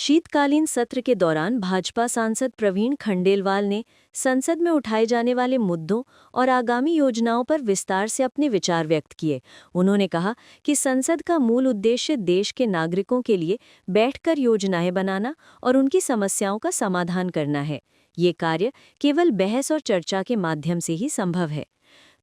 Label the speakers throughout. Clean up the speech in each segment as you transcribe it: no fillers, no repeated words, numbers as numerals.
Speaker 1: शीतकालीन सत्र के दौरान भाजपा सांसद प्रवीण खंडेलवाल ने संसद में उठाए जाने वाले मुद्दों और आगामी योजनाओं पर विस्तार से अपने विचार व्यक्त किए। उन्होंने कहा कि संसद का मूल उद्देश्य देश के नागरिकों के लिए बैठकर योजनाएं बनाना और उनकी समस्याओं का समाधान करना है। ये कार्य केवल बहस और चर्चा के माध्यम से ही संभव है।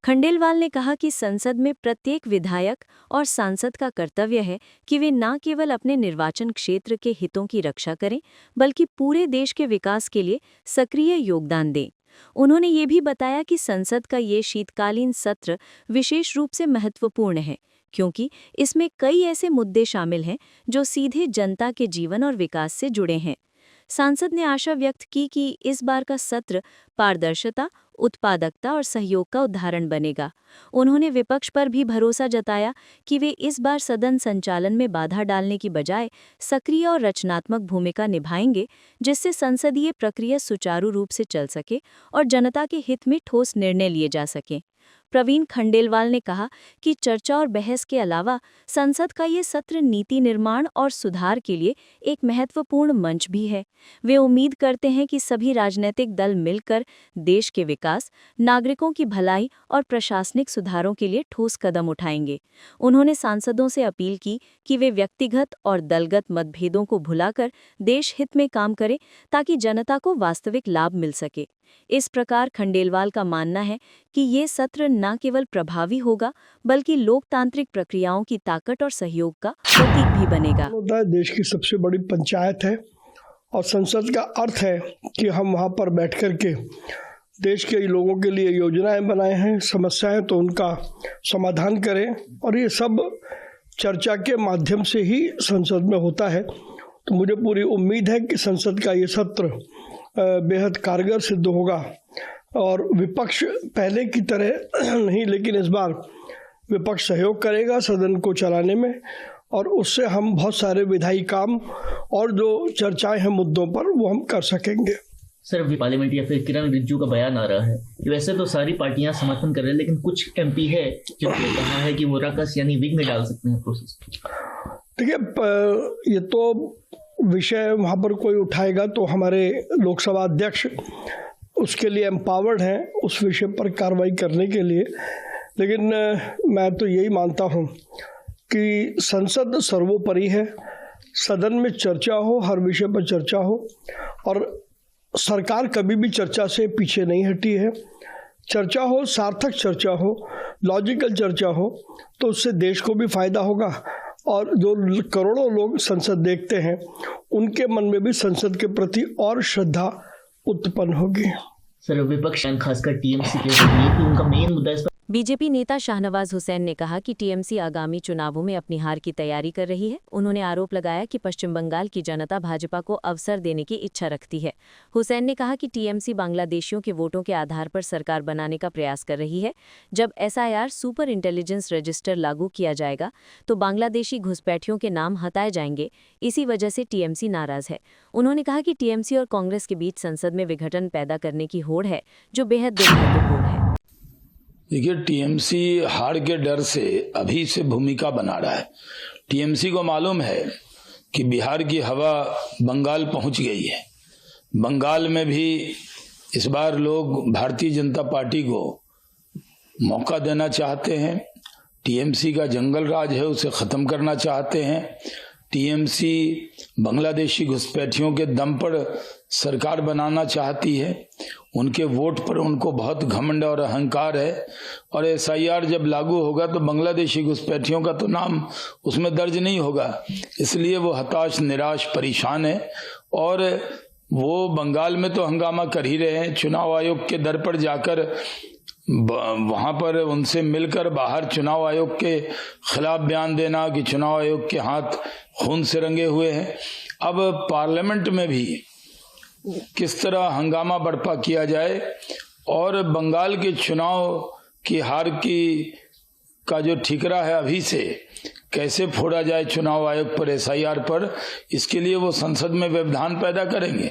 Speaker 1: खंडेलवाल ने कहा कि संसद में प्रत्येक विधायक और सांसद का कर्तव्य है कि वे न केवल अपने निर्वाचन क्षेत्र के हितों की रक्षा करें, बल्कि पूरे देश के विकास के लिए सक्रिय योगदान दें। उन्होंने ये भी बताया कि संसद का ये शीतकालीन सत्र विशेष रूप से महत्वपूर्ण है, क्योंकि इसमें कई ऐसे मुद्दे शामिल हैं जो सीधे जनता के जीवन और विकास से जुड़े हैं। सांसद ने आशा व्यक्त की कि इस बार का सत्र पारदर्शिता, उत्पादकता और सहयोग का उदाहरण बनेगा। उन्होंने विपक्ष पर भी भरोसा जताया कि वे इस बार सदन संचालन में बाधा डालने की बजाय सक्रिय और रचनात्मक भूमिका निभाएंगे, जिससे संसदीय प्रक्रिया सुचारू रूप से चल सके और जनता के हित में ठोस निर्णय लिए जा सकें। प्रवीण खंडेलवाल ने कहा कि चर्चा और बहस के अलावा संसद का ये सत्र नीति निर्माण और सुधार के लिए एक महत्वपूर्ण मंच भी है। वे उम्मीद करते हैं कि सभी राजनीतिक दल मिलकर देश के विकास, नागरिकों की भलाई और प्रशासनिक सुधारों के लिए ठोस कदम उठाएंगे। उन्होंने सांसदों से अपील की कि वे व्यक्तिगत और दलगत मतभेदों को भुलाकर देश हित में काम करें, ताकि जनता को वास्तविक लाभ मिल सके। इस प्रकार खंडेलवाल का मानना है कि ये सत्र न केवल प्रभावी होगा, बल्कि लोकतांत्रिक प्रक्रियाओं की ताकत और सहयोग का प्रतीक भी बनेगा।
Speaker 2: देश की सबसे बड़ी पंचायत है और संसद का अर्थ है कि हम वहाँ पर बैठ कर के देश के लोगों के लिए योजनाएं बनाए हैं, समस्याएं तो उनका समाधान करें, और ये सब चर्चा के माध्यम से ही संसद में होता है। तो मुझे पूरी उम्मीद है कि संसद का ये सत्र बेहद कारगर सिद्ध होगा और विपक्ष पहले की तरह नहीं, लेकिन इस बार विपक्ष सहयोग करेगा सदन को चलाने में, और उससे हम बहुत सारे विधायी काम और जो चर्चाएं हैं मुद्दों पर वो हम कर सकेंगे।
Speaker 3: सर, पार्लियामेंट या फिर किरण रिजिजू का बयान आ रहा है कि वैसे तो सारी पार्टियां समर्थन कर रही है, लेकिन कुछ एमपी है जिन्होंने कहा है कि वो रकस यानी विग में डाल सकते हैं प्रोसेस।
Speaker 2: देखिए, ये तो विषय वहाँ पर कोई उठाएगा तो हमारे लोकसभा अध्यक्ष उसके लिए एम्पावर्ड हैं उस विषय पर कार्रवाई करने के लिए, लेकिन मैं तो यही मानता हूँ कि संसद सर्वोपरि है। सदन में चर्चा हो, हर विषय पर चर्चा हो, और सरकार कभी भी चर्चा से पीछे नहीं हटी है। चर्चा हो, सार्थक चर्चा हो, लॉजिकल चर्चा हो, तो उससे देश को भी फायदा होगा और जो करोड़ों लोग संसद देखते हैं उनके मन में भी संसद के प्रति और श्रद्धा उत्पन्न होगी।
Speaker 3: सर, विपक्ष खासकर टीएमसी के लिए कि उनका मेन मुद्दा इस
Speaker 1: बीजेपी नेता शाहनवाज हुसैन ने कहा कि टीएमसी आगामी चुनावों में अपनी हार की तैयारी कर रही है। उन्होंने आरोप लगाया कि पश्चिम बंगाल की जनता भाजपा को अवसर देने की इच्छा रखती है। हुसैन ने कहा कि टीएमसी बांग्लादेशियों के वोटों के आधार पर सरकार बनाने का प्रयास कर रही है। जब एसआईआर सुपर इंटेलिजेंस रजिस्टर लागू किया जाएगा तो बांग्लादेशी घुसपैठियों के नाम हटाए जाएंगे। इसी वजह से टीएमसी नाराज है। उन्होंने कहा कि टीएमसी और कांग्रेस के बीच संसद में विघटन पैदा करने की होड़ है, जो बेहद दुर्भाग्यपूर्ण है।
Speaker 4: देखिए, टीएमसी हार के डर से अभी से भूमिका बना रहा है। टीएमसी को मालूम है कि बिहार की हवा बंगाल पहुंच गई है। बंगाल में भी इस बार लोग भारतीय जनता पार्टी को मौका देना चाहते हैं। टीएमसी का जंगल राज है, उसे खत्म करना चाहते हैं। टीएमसी बांग्लादेशी घुसपैठियों के दम पर सरकार बनाना चाहती है। उनके वोट पर उनको बहुत घमंड और अहंकार है, और एसआईआर जब लागू होगा तो बांग्लादेशी घुसपैठियों का तो नाम उसमें दर्ज नहीं होगा। इसलिए वो हताश, निराश, परेशान है, और वो बंगाल में तो हंगामा कर ही रहे हैं। चुनाव आयोग के दर पर जाकर वहां पर उनसे मिलकर बाहर चुनाव आयोग के खिलाफ बयान देना कि चुनाव आयोग के हाथ खून से रंगे हुए हैं। अब पार्लियामेंट में भी किस तरह हंगामा बर्पा किया जाए और बंगाल के चुनाव की हार का जो ठिकरा है अभी से कैसे फोड़ा जाए चुनाव आयोग पर, एसआईआर पर, इसके लिए वो संसद में व्यवधान पैदा करेंगे।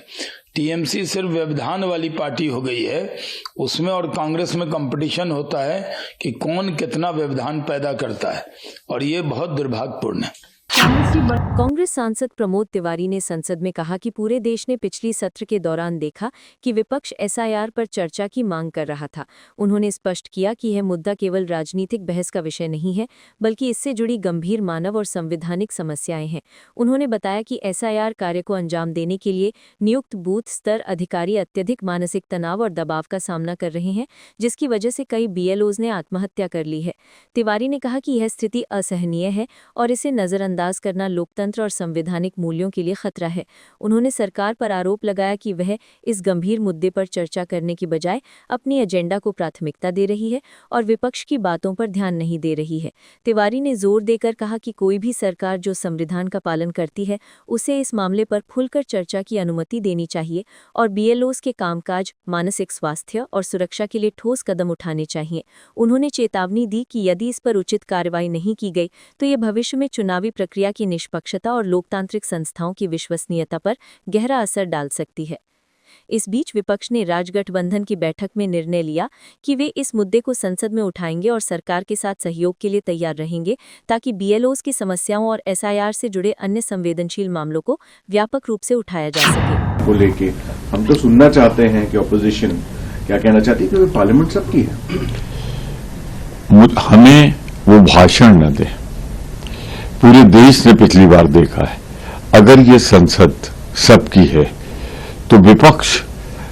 Speaker 4: टीएमसी सिर्फ व्यवधान वाली पार्टी हो गई है। उसमें और कांग्रेस में कंपटीशन होता है कि कौन कितना व्यवधान पैदा करता है, और ये बहुत दुर्भाग्यपूर्ण है।
Speaker 1: कांग्रेस सांसद प्रमोद तिवारी ने संसद में कहा कि पूरे देश ने पिछली सत्र के दौरान देखा कि विपक्ष एसआईआर पर चर्चा की मांग कर रहा था। उन्होंने स्पष्ट किया कि यह मुद्दा केवल राजनीतिक बहस का विषय नहीं है, बल्कि इससे जुड़ी गंभीर मानव और संवैधानिक समस्याएं हैं। उन्होंने बताया कि एसआईआर कार्य को अंजाम देने के लिए नियुक्त बूथ स्तर अधिकारी अत्यधिक मानसिक तनाव और दबाव का सामना कर रहे हैं, जिसकी वजह से कई बीएलओज ने आत्महत्या कर ली है। तिवारी ने कहा कि यह स्थिति असहनीय है और इसे नजरअंदाज करना लोकतंत्र और संवैधानिक मूल्यों के लिए खतरा है। उन्होंने सरकार पर आरोप लगाया कि वह इस गंभीर मुद्दे पर चर्चा करने की बजाय अपनी एजेंडा को प्राथमिकता दे रही है और विपक्ष की बातों पर ध्यान नहीं दे रही है। तिवारी ने जोर देकर कहा कि कोई भी सरकार जो संविधान का पालन करती है, उसे इस मामले पर खुलकर चर्चा की अनुमति देनी चाहिए और बीएलओज के कामकाज, मानसिक स्वास्थ्य और सुरक्षा के लिए ठोस कदम उठाने चाहिए। उन्होंने चेतावनी दी कि यदि इस पर उचित कार्रवाई नहीं की गई तो ये भविष्य में चुनावी प्रक्रिया की निष्पक्षता और लोकतांत्रिक संस्थाओं की विश्वसनीयता पर गहरा असर डाल सकती है। इस बीच विपक्ष ने राजगठबंधन की बैठक में निर्णय लिया कि वे इस मुद्दे को संसद में उठाएंगे और सरकार के साथ सहयोग के लिए तैयार रहेंगे, ताकि बीएलओज की समस्याओं और एसआईआर से जुड़े अन्य संवेदनशील मामलों को व्यापक रूप से उठाया जा सके।
Speaker 5: को लेके हम तो सुनना चाहते हैं कि ऑपोजिशन क्या कहना चाहती है, क्योंकि पार्लियामेंट सबकी है।
Speaker 6: हमें वो भाषण न दे। पूरे देश ने पिछली बार देखा है, अगर ये संसद सबकी है तो विपक्ष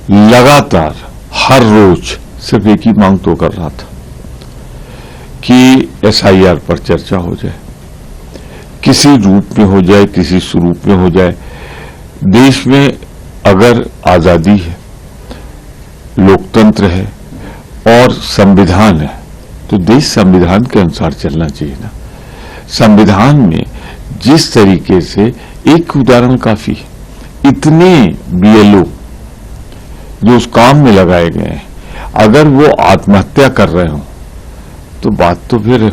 Speaker 6: लगातार हर रोज सिर्फ एक ही मांग तो कर रहा था कि एसआईआर पर चर्चा हो जाए, किसी रूप में हो जाए, किसी स्वरूप में हो जाए। देश में अगर आजादी है, लोकतंत्र है और संविधान है, तो देश संविधान के अनुसार चलना चाहिए ना। संविधान में जिस तरीके से, एक उदाहरण काफी है, इतने बीएलओ जो उस काम में लगाए गए हैं, अगर वो आत्महत्या कर रहे हो तो बात तो फिर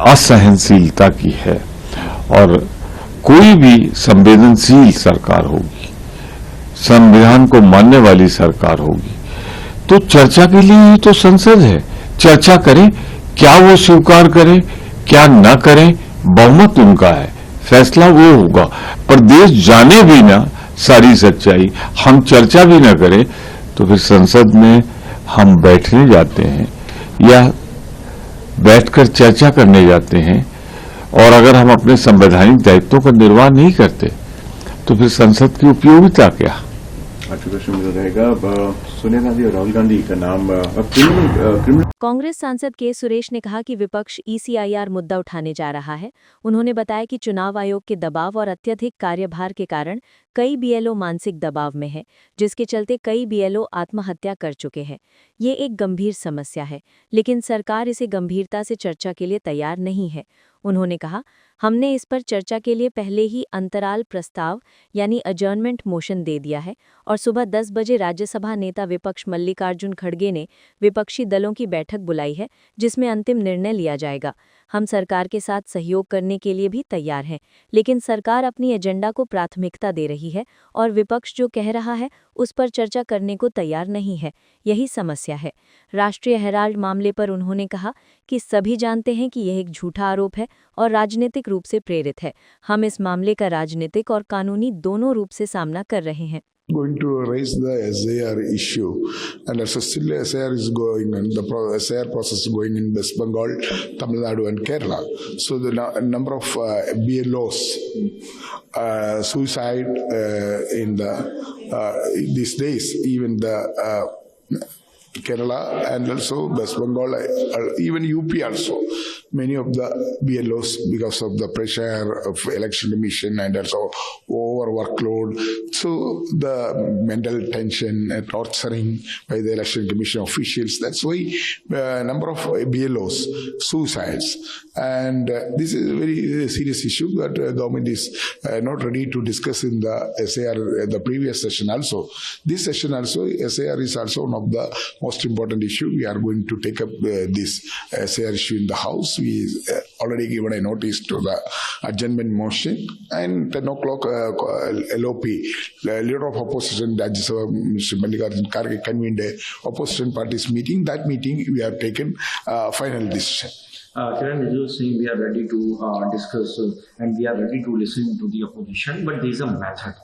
Speaker 6: असहनशीलता की है। और कोई भी संवेदनशील सरकार होगी, संविधान को मानने वाली सरकार होगी, तो चर्चा के लिए ही तो संसद है। चर्चा करें, क्या वो स्वीकार करें क्या न करें, बहुमत उनका है, फैसला वो होगा। पर देश जाने भी ना सारी सच्चाई, हम चर्चा भी ना करें, तो फिर संसद में हम बैठने जाते हैं या बैठकर चर्चा करने जाते हैं, और अगर हम अपने संवैधानिक दायित्वों का निर्वाह नहीं करते तो फिर संसद की उपयोगिता क्या।
Speaker 5: आज का प्रश्न रहेगा सोनिया गांधी और राहुल गांधी का नाम क्रिमिनल।
Speaker 1: कांग्रेस सांसद के सुरेश ने कहा कि विपक्ष ईसीआईआर मुद्दा उठाने जा रहा है। उन्होंने बताया कि चुनाव आयोग के दबाव और अत्यधिक कार्यभार के कारण कई बीएलओ मानसिक दबाव में है, जिसके चलते कई बीएलओ आत्महत्या कर चुके हैं। ये एक गंभीर समस्या है, लेकिन सरकार इसे गंभीरता से चर्चा के लिए तैयार नहीं है। उन्होंने कहा, हमने इस पर चर्चा के लिए पहले ही अंतराल प्रस्ताव यानी अजर्नमेंट मोशन दे दिया है और सुबह 10 बजे राज्यसभा नेता विपक्ष मल्लिकार्जुन खड़गे ने विपक्षी दलों की बैठक बुलाई है, जिसमें अंतिम निर्णय लिया जाएगा। हम सरकार के साथ सहयोग करने के लिए भी तैयार हैं, लेकिन सरकार अपनी एजेंडा को प्राथमिकता दे रही है और विपक्ष जो कह रहा है उस पर चर्चा करने को तैयार नहीं है। यही समस्या है। राष्ट्रीय हेराल्ड मामले पर उन्होंने कहा कि सभी जानते हैं कि यह एक झूठा आरोप है और राजनीतिक रूप से प्रेरित है। हम इस मामले का राजनीतिक और कानूनी दोनों रूप से सामना कर रहे हैं।
Speaker 7: Going to raise the SAR issue, and also still SAR is going, and the SAR process is going in West Bengal, Tamil Nadu, and Kerala. So the number of BLOs suicide in these days, even the Kerala and also West Bengal, even UP also. Many of the BLOs, because of the pressure of election commission and also over workload, so the mental tension and torturing by the election commission officials, that's why number of BLOs suicides, and this is a very serious issue that government is not ready to discuss in the SAR the previous session also. This session also, SAR is also one of the most important issue. We are going to take up this SAR issue in the House. We already given a notice to the adjournment motion, and 10 o'clock LOP, leader of opposition, Rajya Sabha, Mr. Mallikarjun Kharge convened a opposition parties meeting. That meeting we have taken final decision.
Speaker 8: Kiran Rijiju is saying we are ready to discuss and we are ready to listen to the opposition, but there is a method.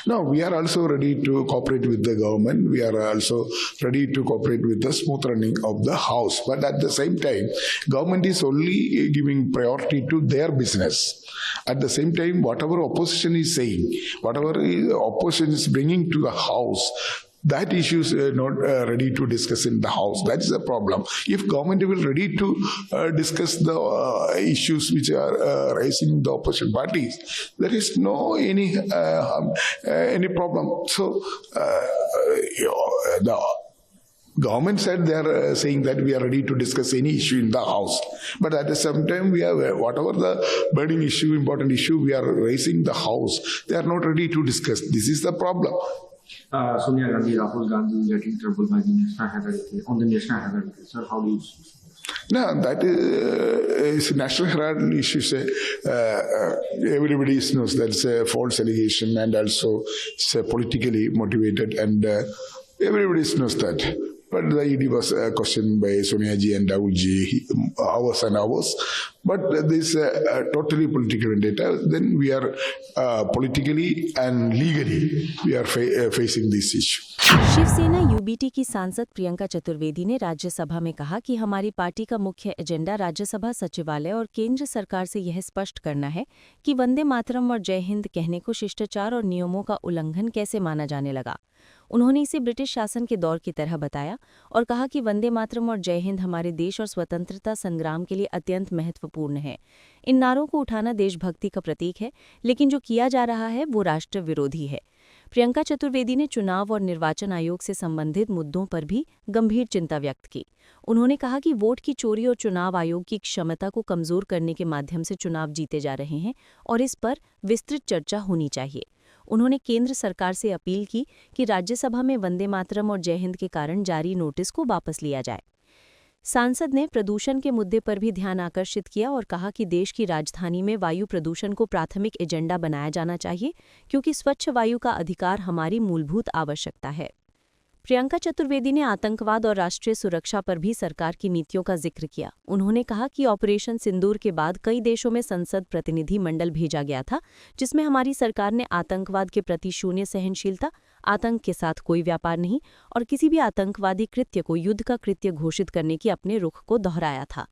Speaker 7: No, we are also ready to cooperate with the government. We are also ready to cooperate with the smooth running of the house. But at the same time, government is only giving priority to their business. At the same time, whatever opposition is saying, whatever opposition is bringing to the house, that issue is not ready to discuss in the house. That is the problem. If government will ready to discuss the issues which are raising the opposition parties, there is no any problem. So the government said they are saying that we are ready to discuss any issue in the house, but at the same time we are whatever the burning issue, important issue we are raising the house, they are not ready to discuss. This is the problem.
Speaker 8: Sonia Gandhi, Rahul Gandhi getting trouble by the national hierarchy on the national hierarchy. Sir, how do you see this?
Speaker 7: No, that is national herald issue. Everybody knows that's a false allegation and also it's politically motivated, and everybody knows that. But the ED was questioned by Sonia Ji and Rahul Ji hours and hours. But this totally political vendetta. Then we are politically and legally we are facing this issue.
Speaker 1: Shiv Sena UBT की सांसद प्रियंका चतुर्वेदी ने राज्यसभा में कहा कि हमारी party का मुख्य agenda Rajya Sabha सचिवालय और केंद्र सरकार से यह स्पष्ट करना है कि वंदे मातरम और जय हिंद कहने को शिष्टाचार और नियमों का उल्लंघन कैसे माना जाने लगा। उन्होंने इसे ब्रिटिश शासन के दौर की तरह बताया और कहा कि वंदे मातरम और जय हिंद हमारे देश और स्वतंत्रता संग्राम के लिए अत्यंत महत्वपूर्ण है। इन नारों को उठाना देशभक्ति का प्रतीक है, लेकिन जो किया जा रहा है वो राष्ट्र विरोधी है। प्रियंका चतुर्वेदी ने चुनाव और निर्वाचन आयोग से संबंधित मुद्दों पर भी गंभीर चिंता व्यक्त की। उन्होंने कहा कि वोट की चोरी और चुनाव आयोग की क्षमता को कमजोर करने के माध्यम से चुनाव जीते जा रहे हैं और इस पर विस्तृत चर्चा होनी चाहिए। उन्होंने केंद्र सरकार से अपील की कि राज्यसभा में वंदे मातरम और जय हिंद के कारण जारी नोटिस को वापस लिया जाए। सांसद ने प्रदूषण के मुद्दे पर भी ध्यान आकर्षित किया और कहा कि देश की राजधानी में वायु प्रदूषण को प्राथमिक एजेंडा बनाया जाना चाहिए, क्योंकि स्वच्छ वायु का अधिकार हमारी मूलभूत आवश्यकता है। प्रियंका चतुर्वेदी ने आतंकवाद और राष्ट्रीय सुरक्षा पर भी सरकार की नीतियों का जिक्र किया। उन्होंने कहा कि ऑपरेशन सिंदूर के बाद कई देशों में संसद प्रतिनिधि मंडल भेजा गया था, जिसमें हमारी सरकार ने आतंकवाद के प्रति शून्य सहनशीलता, आतंक के साथ कोई व्यापार नहीं और किसी भी आतंकवादी कृत्य को युद्ध का कृत्य घोषित करने की अपने रुख को दोहराया था।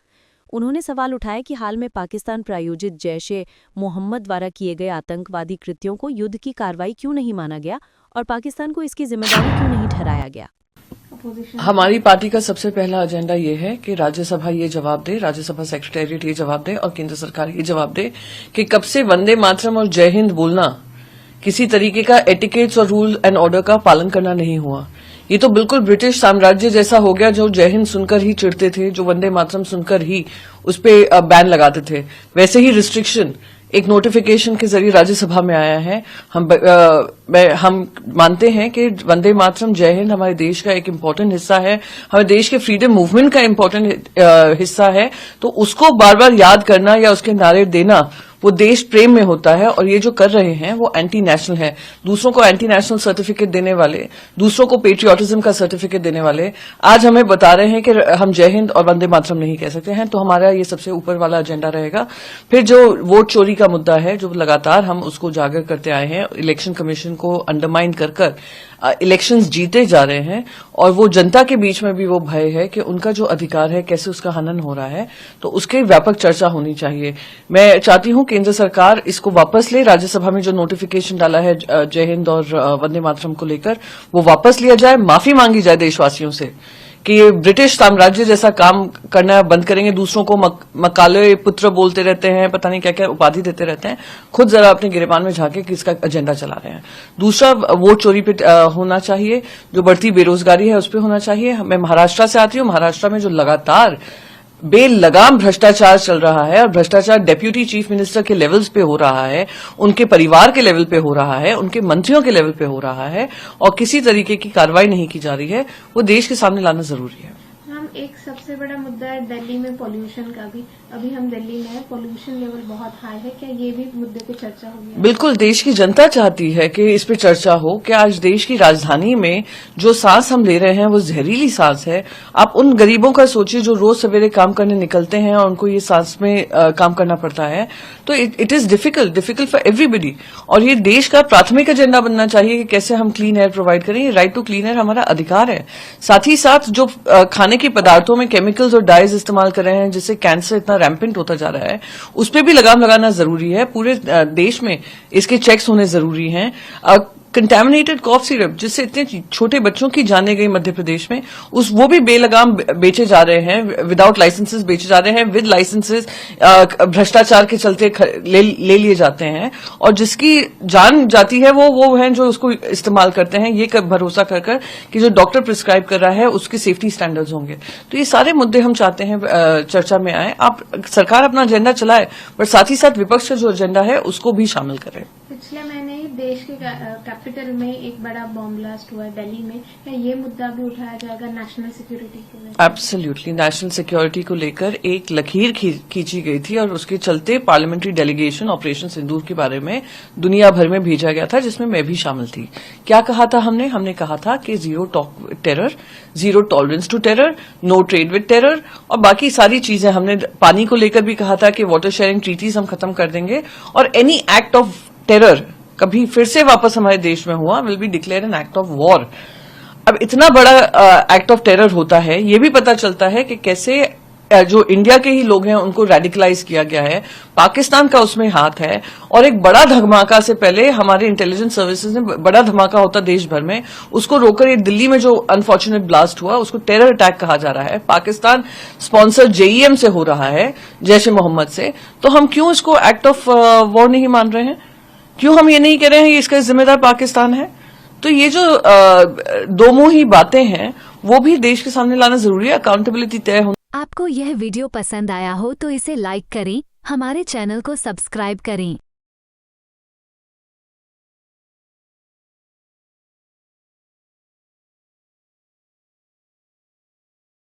Speaker 1: उन्होंने सवाल उठाया कि हाल में पाकिस्तान प्रायोजित जैश-ए-मोहम्मद द्वारा किए गए आतंकवादी कृत्यों को युद्ध की कार्रवाई क्यों नहीं माना गया और पाकिस्तान को इसकी जिम्मेदारी क्यों नहीं ठहराया गया।
Speaker 9: हमारी पार्टी का सबसे पहला एजेंडा ये है कि राज्यसभा ये जवाब दे, राज्यसभा सेक्रेटेरिएट ये जवाब दे और केंद्र सरकार ये जवाब दे कि कब से वंदे मातरम और जय हिंद बोलना किसी तरीके का एटिकेट्स और रूल एंड ऑर्डर का पालन करना नहीं हुआ। ये तो बिल्कुल ब्रिटिश साम्राज्य जैसा हो गया, जो जय हिंद सुनकर ही चिढ़ते थे, जो वंदे मातरम सुनकर ही उस पे बैन लगाते थे। वैसे ही रिस्ट्रिक्शन एक नोटिफिकेशन के जरिए राज्यसभा में आया है। हम मानते हैं कि वंदे मातरम जय हिंद हमारे देश का एक इम्पोर्टेंट हिस्सा है, हमारे देश के फ्रीडम मूवमेंट का इम्पोर्टेंट हिस्सा है, तो उसको बार बार याद करना या उसके नारे देना वो देश प्रेम में होता है। और ये जो कर रहे हैं वो एंटी नेशनल है। दूसरों को एंटी नेशनल सर्टिफिकेट देने वाले, दूसरों को पेट्रियोटिज्म का सर्टिफिकेट देने वाले आज हमें बता रहे हैं कि हम जय हिंद और वंदे मातरम नहीं कह सकते हैं। तो हमारा ये सबसे ऊपर वाला एजेंडा रहेगा। फिर जो वोट चोरी का मुद्दा है, जो लगातार हम उसको उजागर करते आए हैं, इलेक्शन कमीशन को अंडरमाइन कर इलेक्शंस जीते जा रहे हैं और वो जनता के बीच में भी वो भय है कि उनका जो अधिकार है कैसे उसका हनन हो रहा है, तो उसकी व्यापक चर्चा होनी चाहिए। मैं चाहती हूं केंद्र सरकार इसको वापस ले। राज्यसभा में जो नोटिफिकेशन डाला है जय हिंद और वंदे मातरम को लेकर, वो वापस लिया जाए, माफी मांगी जाए देशवासियों से कि ब्रिटिश साम्राज्य जैसा काम करना बंद करेंगे। दूसरों को मकाले पुत्र बोलते रहते हैं, पता नहीं क्या क्या उपाधि देते रहते हैं, खुद जरा अपने गिरेबान में झांके कि इसका एजेंडा चला रहे हैं। दूसरा, वोट चोरी पे होना चाहिए, जो बढ़ती बेरोजगारी है उस पर होना चाहिए। मैं महाराष्ट्र से आती हूँ। महाराष्ट्र में जो लगातार बेलगाम भ्रष्टाचार चल रहा है और भ्रष्टाचार डेप्यूटी चीफ मिनिस्टर के लेवल्स पे हो रहा है, उनके परिवार के लेवल पे हो रहा है, उनके मंत्रियों के लेवल पे हो रहा है और किसी तरीके की कार्रवाई नहीं की जा रही है, वो देश के सामने लाना जरूरी है।
Speaker 10: एक सबसे बड़ा मुद्दा है दिल्ली में पॉल्यूशन का भी। अभी हम दिल्ली में पोल्यूशन लेवल बहुत हाई है, क्या ये भी मुद्दे पे चर्चा होगी?
Speaker 9: बिल्कुल, देश की जनता चाहती है कि इस पे चर्चा हो कि आज देश की राजधानी में जो सांस हम ले रहे हैं वो जहरीली सांस है। आप उन गरीबों का सोचिए जो रोज सवेरे काम करने निकलते हैं और उनको ये सांस में काम करना पड़ता है, तो it is difficult for everybody. और ये देश का प्राथमिक एजेंडा बनना चाहिए कि कैसे हम क्लीन एयर प्रोवाइड करें। ये राइट टू क्लीन एयर हमारा अधिकार है। साथ ही साथ जो खाने के पदार्थों में केमिकल्स और डाइज इस्तेमाल कर रहे हैं जिससे कैंसर इतना रैम्पेंट होता जा रहा है, उस पर भी लगाम लगाना जरूरी है। पूरे देश में इसके चेक्स होने जरूरी हैं। कंटेमिनेटेड कॉफ सिरप जिससे इतने छोटे बच्चों की जाने गई मध्य प्रदेश में, वो भी बेलगाम बेचे जा रहे हैं, विदाउट लाइसेंसेस बेचे जा रहे हैं, विद लाइसेंसेस भ्रष्टाचार के चलते ले लिए जाते हैं। और जिसकी जान जाती है वो हैं जो उसको इस्तेमाल करते हैं, ये भरोसा कर कि जो डॉक्टर प्रिस्क्राइब कर रहा है उसके सेफ्टी स्टैंडर्ड्स होंगे। तो ये सारे मुद्दे हम चाहते हैं चर्चा में आए। आप सरकार अपना एजेंडा चलाए, पर साथ ही साथ विपक्ष का जो एजेंडा है उसको भी शामिल करें।
Speaker 10: पिछले महीने ही देश के कैपिटल में एक बड़ा बॉम्ब ब्लास्ट हुआ दिल्ली में, क्या ये मुद्दा भी उठाया जाएगा नेशनल सिक्योरिटी को?
Speaker 9: एब्सोल्युटली, नेशनल सिक्योरिटी को लेकर एक लकीर खींची गई थी और उसके चलते पार्लियामेंट्री डेलीगेशन ऑपरेशन सिंदूर के बारे में दुनिया भर में भेजा गया था, जिसमें मैं भी शामिल थी। क्या कहा था हमने कहा था कि zero terror, zero tolerance to terror, no trade with terror, और बाकी सारी चीजें हमने पानी को लेकर भी कहा था कि वाटर शेयरिंग ट्रीटीज हम खत्म कर देंगे, और एनी एक्ट ऑफ टेरर कभी फिर से वापस हमारे देश में हुआ will be declare an act of war. अब इतना बड़ा एक्ट ऑफ टेरर होता है, ये भी पता चलता है कि कैसे जो इंडिया के ही लोग हैं उनको रेडिकलाइज किया गया है, पाकिस्तान का उसमें हाथ है। और एक बड़ा धमाका से पहले हमारे इंटेलिजेंस सर्विसेज ने बड़ा धमाका होता देश भर में, उसको रोककर ये दिल्ली में जो अनफॉर्चुनेट ब्लास्ट हुआ उसको टेरर अटैक कहा जा रहा है। पाकिस्तान स्पॉन्सर जेईएम से हो रहा है, जैश ए मोहम्मद से। तो हम क्यों इसको एक्ट ऑफ वॉर नहीं मान रहे हैं? क्यों हम ये नहीं कह रहे हैं इसका जिम्मेदार पाकिस्तान है? तो ये जो दो मुंही बातें हैं वो भी देश के सामने लाना जरूरी है। अकाउंटेबिलिटी तय हो।
Speaker 11: आपको यह वीडियो पसंद आया हो तो इसे लाइक करें, हमारे चैनल को सब्सक्राइब करें